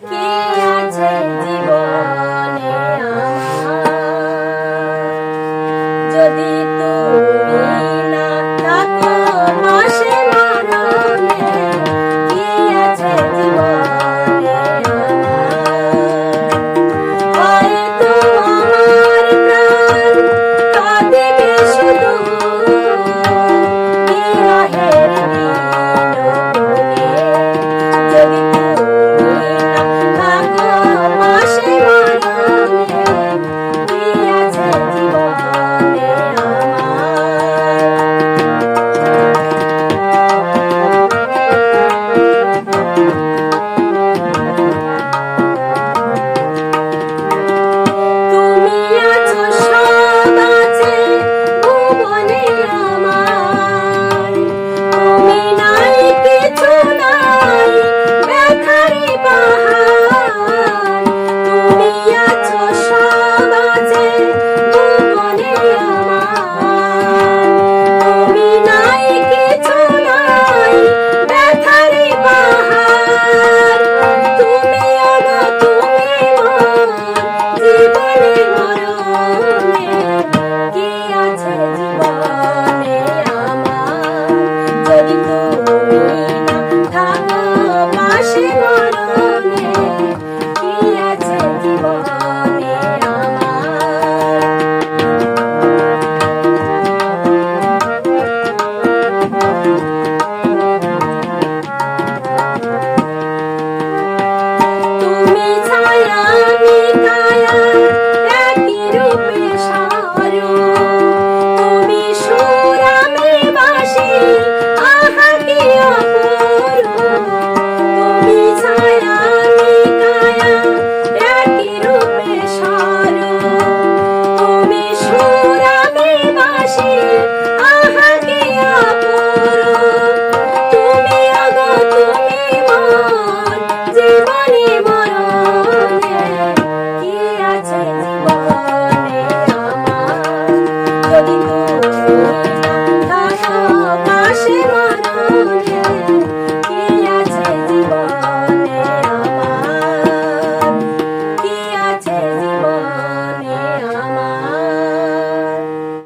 কি আছে জীবনে আমার, যদি তুমি না থাকো পাশে মরণে, কি আছে জীবনে আমার, হয়তো আমার প্রাণ কাঁদিবে শুধু বিরহের বিনোদনে, যদি তুমি না থাকো পাশে মরণে, কি আছে জীবনে তুমি আছো সব আছে ভুবনে আমার, তুমি নাই কিছু নাই ব্যথারি পাহাড়, তুমি আছো সব আছে ভুবনে আমার, তুমি নাই কিছু নাই ব্যথারি পাহাড়, তুমি ওগো তুমি মোর জীবনে মরণে, কি আছে জীবনে আমার, যদি তুমি না থাকো পাশে মরণে, কি আছে জীবনে আমার। তুমি ছায়া আমি